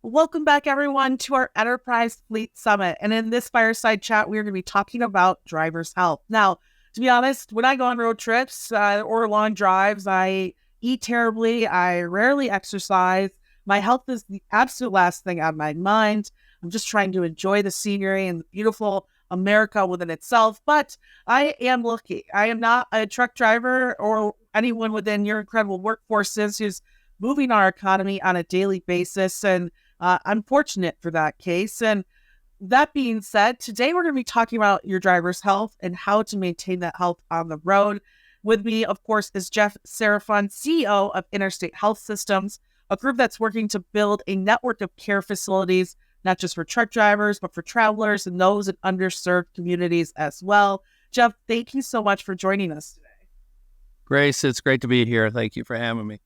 Welcome back, everyone, to our Enterprise Fleet Summit. And in this fireside chat, we're going to be talking about driver's health. Now, to be honest, when I go on road trips or long drives, I eat terribly. I rarely exercise. My health is the absolute last thing on my mind. I'm just trying to enjoy the scenery and the beautiful America within itself. But I am lucky. I am not a truck driver or anyone within your incredible workforces who's moving our economy on a daily basis. And I'm fortunate for that case. And that being said, today we're going to be talking about your driver's health and how to maintain that health on the road. With me, of course, is Jeff Seraphine, CEO of Interstate Health Systems, a group that's working to build a network of care facilities, not just for truck drivers, but for travelers and those in underserved communities as well. Jeff, thank you so much for joining us today. Grace, it's great to be here. Thank you for having me.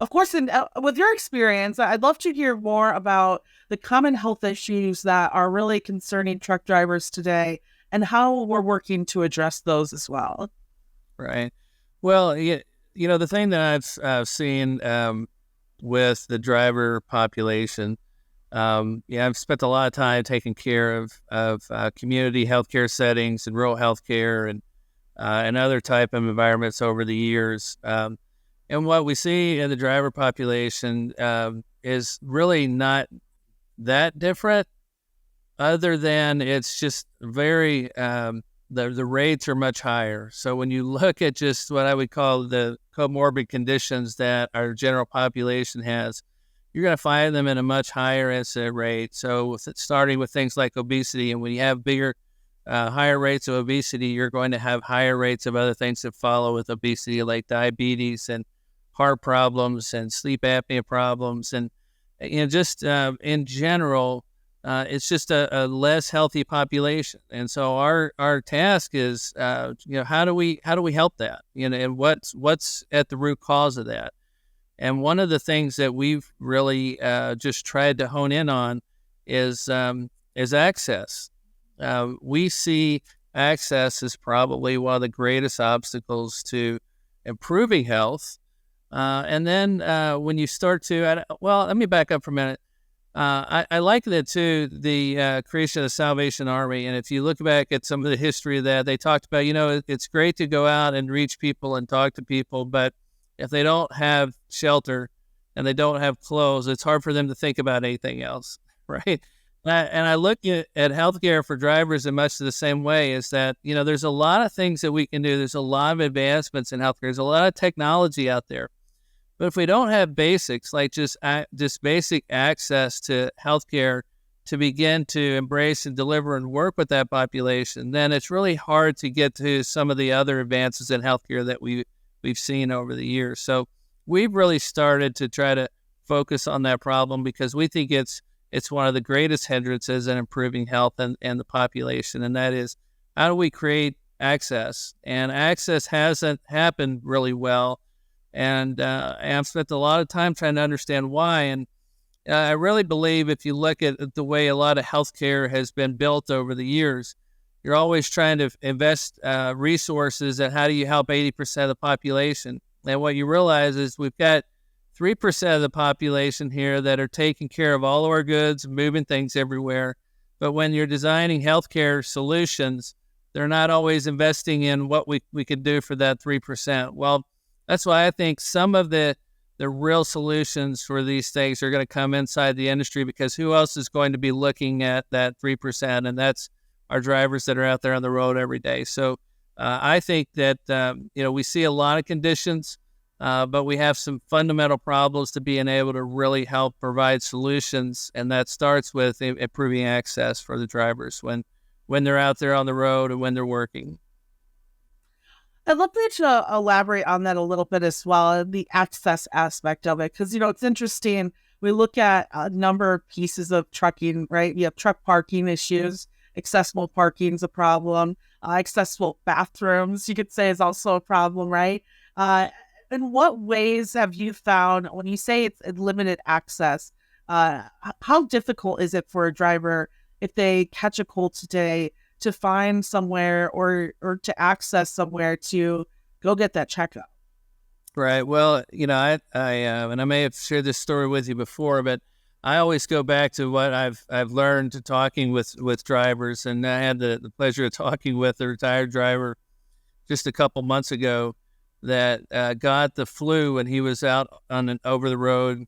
Of course, and with your experience, I'd love to hear more about the common health issues that are really concerning truck drivers today and how we're working to address those as well. Right. Well, the thing that I've seen with the driver population, I've spent a lot of time taking care of community healthcare settings and rural healthcare and other type of environments over the years. And what we see in the driver population is really not that different, other than it's just very, the rates are much higher. So when you look at just what I would call the comorbid conditions that our general population has, you're going to find them in a much higher incident rate. So starting with things like obesity, and when you have higher rates of obesity, you're going to have higher rates of other things that follow with obesity, like diabetes and heart problems and sleep apnea problems. And just in general, it's just a less healthy population. And so our task is, how do we help that? And what's at the root cause of that? And one of the things that we've really just tried to hone in on is access. We see access as probably one of the greatest obstacles to improving health. And then when you start to, let me back up for a minute. I liken it to the creation of the Salvation Army. And if you look back at some of the history of that, they talked about, it's great to go out and reach people and talk to people, but if they don't have shelter and they don't have clothes, it's hard for them to think about anything else, right? And I look at healthcare for drivers in much the same way, is that, there's a lot of things that we can do. There's a lot of advancements in healthcare. There's a lot of technology out there. But if we don't have basics, like just basic access to healthcare to begin to embrace and deliver and work with that population, then it's really hard to get to some of the other advances in healthcare that we've seen over the years. So we've really started to try to focus on that problem, because we think it's one of the greatest hindrances in improving health and the population, and that is, how do we create access? And access hasn't happened really well, and I've spent a lot of time trying to understand why. And I really believe, if you look at the way a lot of healthcare has been built over the years, you're always trying to invest resources at how do you help 80% of the population. And what you realize is we've got 3% of the population here that are taking care of all of our goods, moving things everywhere. But when you're designing healthcare solutions, they're not always investing in what we could do for that 3%. Well, that's why I think some of the real solutions for these things are going to come inside the industry, because who else is going to be looking at that 3%? And that's our drivers that are out there on the road every day. So I think that, we see a lot of conditions, but we have some fundamental problems to being able to really help provide solutions. And that starts with improving access for the drivers when they're out there on the road and when they're working. I'd love to elaborate on that a little bit as well, the access aspect of it, because, it's interesting. We look at a number of pieces of trucking, right? You have truck parking issues. Accessible parking is a problem. Accessible bathrooms, you could say, is also a problem, right? In what ways have you found, when you say it's limited access, how difficult is it for a driver, if they catch a cold today, to find somewhere or to access somewhere to go get that checkup? Right. Well, I and I may have shared this story with you before, but I always go back to what I've learned talking with drivers, and I had the pleasure of talking with a retired driver just a couple months ago that got the flu when he was out on an over the road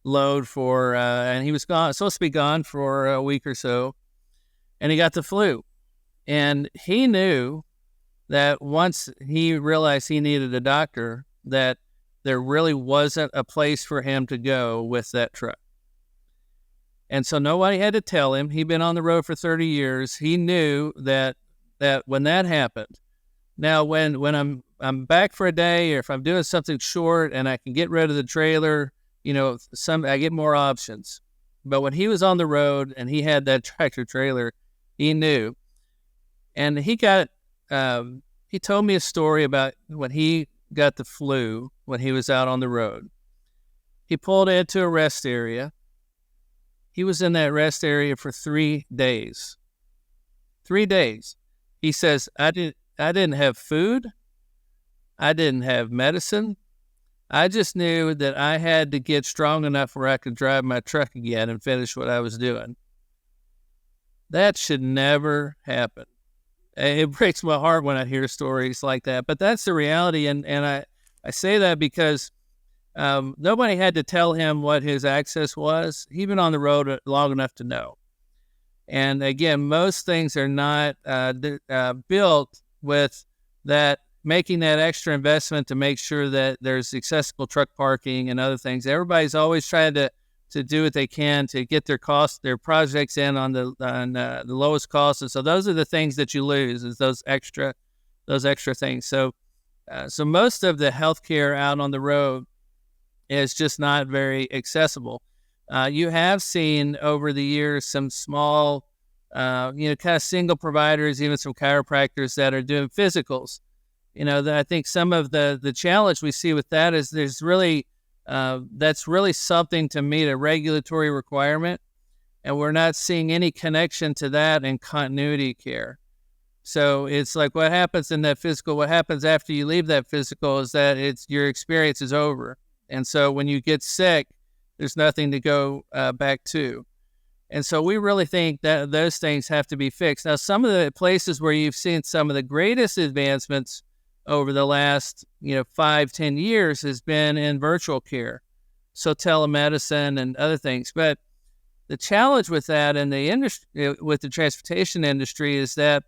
load for, and he was supposed to be gone for a week or so, and he got the flu, and he knew that once he realized he needed a doctor, that there really wasn't a place for him to go with that truck. And so nobody had to tell him. He'd been on the road for 30 years. He knew that when that happened, now when I'm back for a day, or if I'm doing something short and I can get rid of the trailer, I get more options. But when he was on the road and he had that tractor trailer, he knew. And he told me a story about when he got the flu when he was out on the road. He pulled into a rest area. He was in that rest area for 3 days. 3 days. He says, I didn't have food. I didn't have medicine. I just knew that I had to get strong enough where I could drive my truck again and finish what I was doing. That should never happen. It breaks my heart when I hear stories like that, but that's the reality. And I say that because nobody had to tell him what his access was. He'd been on the road long enough to know. And again, most things are not built with that, making that extra investment to make sure that there's accessible truck parking and other things. Everybody's always trying to do what they can to get their projects in on the lowest cost. And so those are the things that you lose, is those extra things. So most of the healthcare out on the road is just not very accessible. You have seen over the years some small, kind of single providers, even some chiropractors that are doing physicals. I think some of the challenge we see with that is there's really, that's really something to meet a regulatory requirement, and we're not seeing any connection to that in continuity care. So it's like, what happens in that physical, what happens after you leave that physical is that your experience is over. And so when you get sick, there's nothing to go back to. And so we really think that those things have to be fixed. Now, some of the places where you've seen some of the greatest advancements over the last 5-10 years has been in virtual care, so telemedicine and other things. But the challenge with that in the industry, with the transportation industry, is that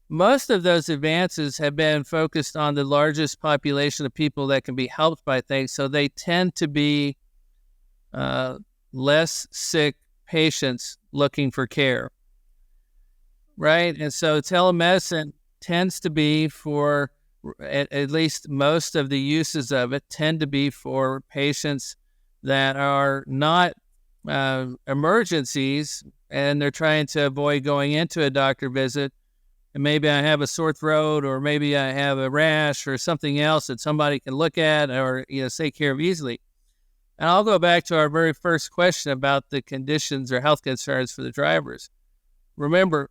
most of those advances have been focused on the largest population of people that can be helped by things, so they tend to be less sick patients looking for care, right? And so telemedicine tends to be for, at least most of the uses of it tend to be for patients that are not emergencies, and they're trying to avoid going into a doctor visit. And maybe I have a sore throat, or maybe I have a rash or something else that somebody can look at or take care of easily. And I'll go back to our very first question about the conditions or health concerns for the drivers. Remember,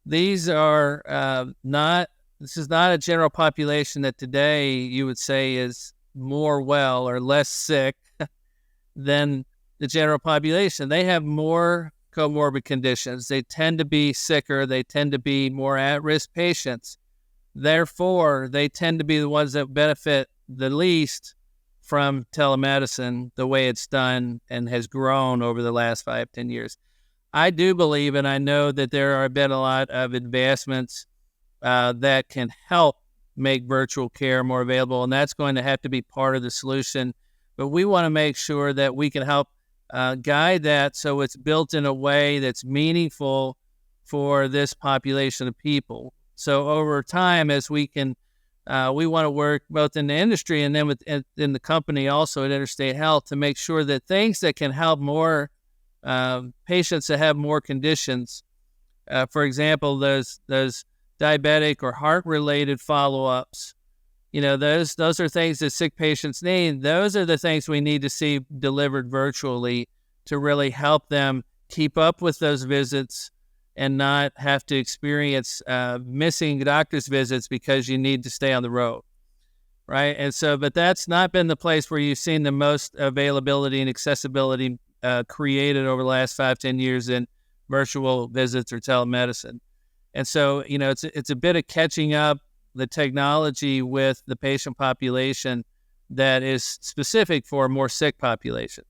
this is not a general population that today you would say is more well or less sick than the general population. They have more comorbid conditions. They tend to be sicker. They tend to be more at-risk patients. Therefore, they tend to be the ones that benefit the least from telemedicine, the way it's done and has grown over the last 5-10 years. I do believe, and I know that there have been a lot of advancements that can help make virtual care more available, and that's going to have to be part of the solution. But we want to make sure that we can help guide that so it's built in a way that's meaningful for this population of people. So over time, as we can, we want to work both in the industry and then in the company also at Interstate Health to make sure that things that can help more patients that have more conditions, for example, those diabetic or heart-related follow-ups, those are things that sick patients need. Those are the things we need to see delivered virtually to really help them keep up with those visits and not have to experience missing doctor's visits because you need to stay on the road. right? And so, but that's not been the place where you've seen the most availability and accessibility created over the last 5-10 years in virtual visits or telemedicine. And so, it's a bit of catching up the technology with the patient population that is specific for a more sick population.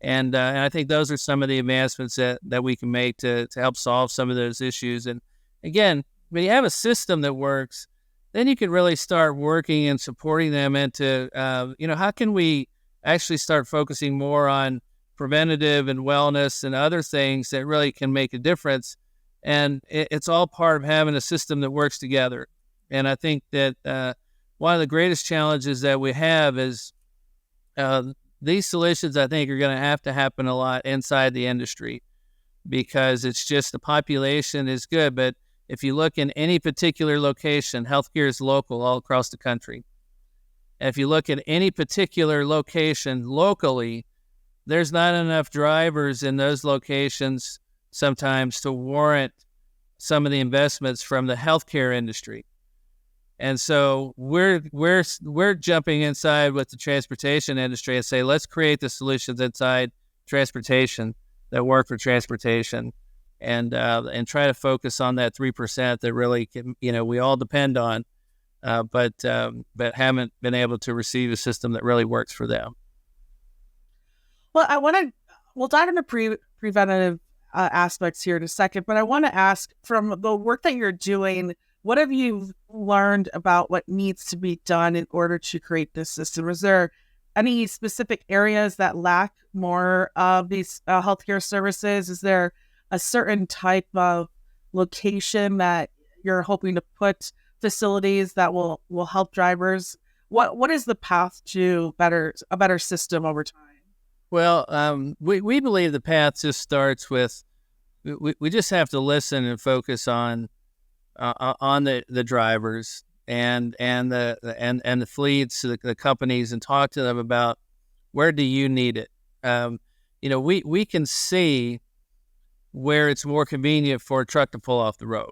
And I think those are some of the advancements that we can make to help solve some of those issues. And again, when you have a system that works, then you can really start working and supporting them into, how can we actually start focusing more on preventative and wellness and other things that really can make a difference. And it's all part of having a system that works together. And I think that one of the greatest challenges that we have is these solutions, I think, are going to happen a lot inside the industry, because it's just the population is good. But if you look in any particular location, healthcare is local all across the country. And if you look at any particular location locally, there's not enough drivers in those locations sometimes to warrant some of the investments from the healthcare industry. And so we're jumping inside with the transportation industry and say, let's create the solutions inside transportation that work for transportation, and try to focus on that 3% that really can, we all depend on, but haven't been able to receive a system that really works for them. Well, we'll dive into preventative aspects here in a second, but I want to ask, from the work that you're doing, what have you learned about what needs to be done in order to create this system? Is there any specific areas that lack more of these healthcare services? Is there a certain type of location that you're hoping to put facilities that will help drivers? What is the path to a better system over time? Well, we believe the path just starts with, we just have to listen and focus on the drivers and the fleets, the companies, and talk to them about, where do you need it? We can see where it's more convenient for a truck to pull off the road.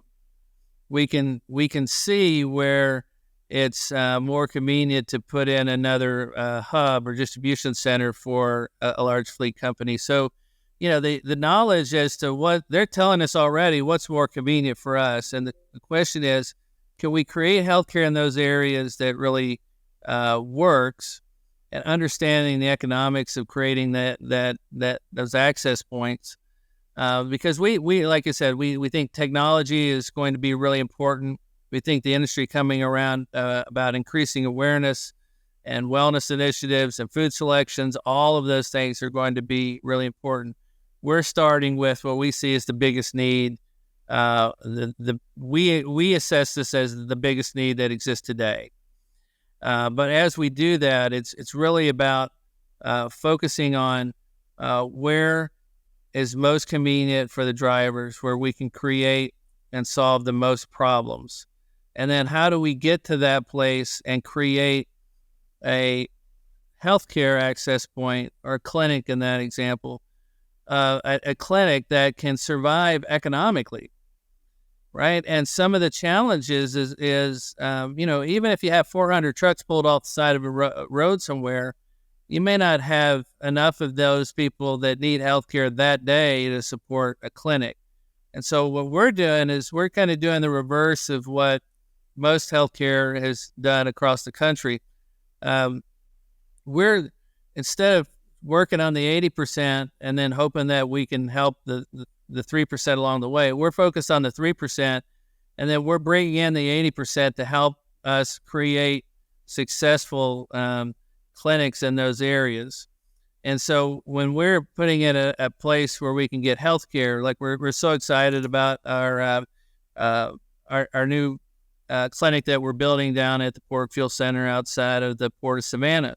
We can see where it's more convenient to put in another hub or distribution center for a large fleet company. So, the knowledge as to what they're telling us already, what's more convenient for us. And the question is, can we create healthcare in those areas that really works, and understanding the economics of creating those access points? Because we like I said, we think technology is going to be really important. We think the industry coming around about increasing awareness and wellness initiatives and food selections, all of those things are going to be really important. We're starting with what we see as the biggest need. We assess this as the biggest need that exists today. But as we do that, it's really about focusing on where is most convenient for the drivers, where we can create and solve the most problems. And then how do we get to that place and create a healthcare access point, or a clinic in that example, a clinic that can survive economically, right? And some of the challenges is even if you have 400 trucks pulled off the side of a road somewhere, you may not have enough of those people that need healthcare that day to support a clinic. And so what we're doing is we're kind of doing the reverse of what most healthcare has done across the country. We're, instead of working on the 80% and then hoping that we can help the 3% along the way, we're focused on the 3%, and then we're bringing in the 80% to help us create successful clinics in those areas. And so when we're putting in a place where we can get healthcare, like we're so excited about our new clinic that we're building down at the Port Fuel Center outside of the Port of Savannah.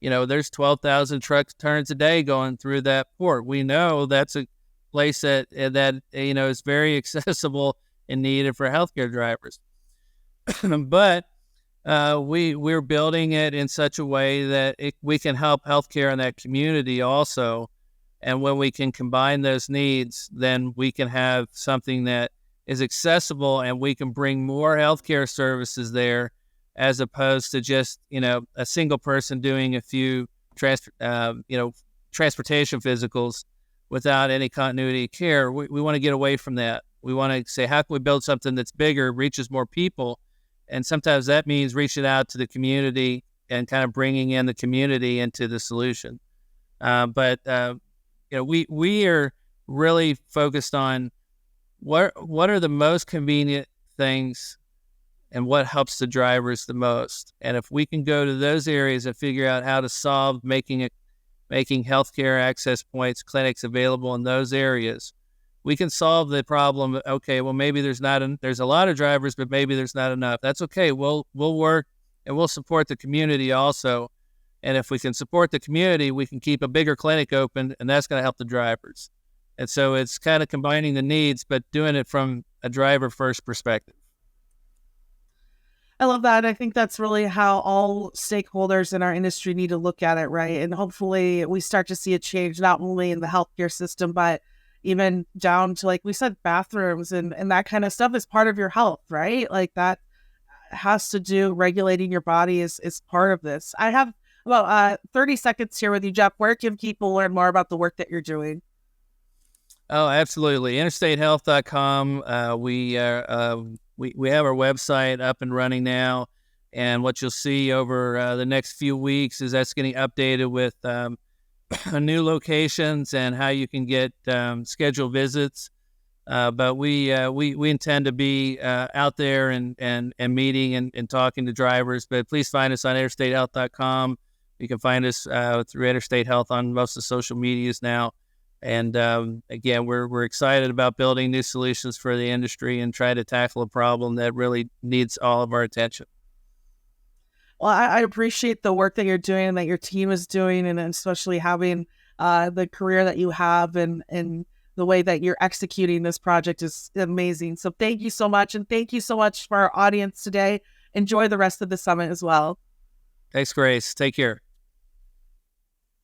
There's 12,000 truck turns a day going through that port. We know that's a place that is very accessible and needed for healthcare drivers. But we're building it in such a way that we can help healthcare in that community also. And when we can combine those needs, then we can have something that is accessible, and we can bring more healthcare services there as opposed to just, a single person doing a few transportation physicals without any continuity of care. We want to get away from that. We want to say, how can we build something that's bigger, reaches more people? And sometimes that means reaching out to the community and kind of bringing in the community into the solution. But we are really focused on what are the most convenient things and what helps the drivers the most. And if we can go to those areas and figure out how to solve making healthcare access points, clinics available in those areas, we can solve the problem. Okay, well, maybe there's a lot of drivers, but maybe there's not enough. That's okay. We'll work and we'll support the community also. And if we can support the community, we can keep a bigger clinic open, and that's going to help the drivers. And so it's kind of combining the needs, but doing it from a driver-first perspective. I love that. I think that's really how all stakeholders in our industry need to look at it, right? And hopefully we start to see a change not only in the healthcare system, but even down to, like we said, bathrooms and that kind of stuff is part of your health, right? Like that has to do, regulating your body is part of this. I have about 30 seconds here with you, Jeff. Where can people learn more about the work that you're doing? Oh, absolutely. InterstateHealth.com. We have our website up and running now. And what you'll see over the next few weeks is that's getting updated with new locations and how you can get scheduled visits. But we intend to be out there and meeting and talking to drivers. But please find us on InterstateHealth.com. You can find us through Interstate Health on most of the social medias now. And again, we're excited about building new solutions for the industry and try to tackle a problem that really needs all of our attention. Well, I appreciate the work that you're doing and that your team is doing, and especially having the career that you have and the way that you're executing this project is amazing. So thank you so much. And thank you so much for our audience today. Enjoy the rest of the summit as well. Thanks, Grace. Take care.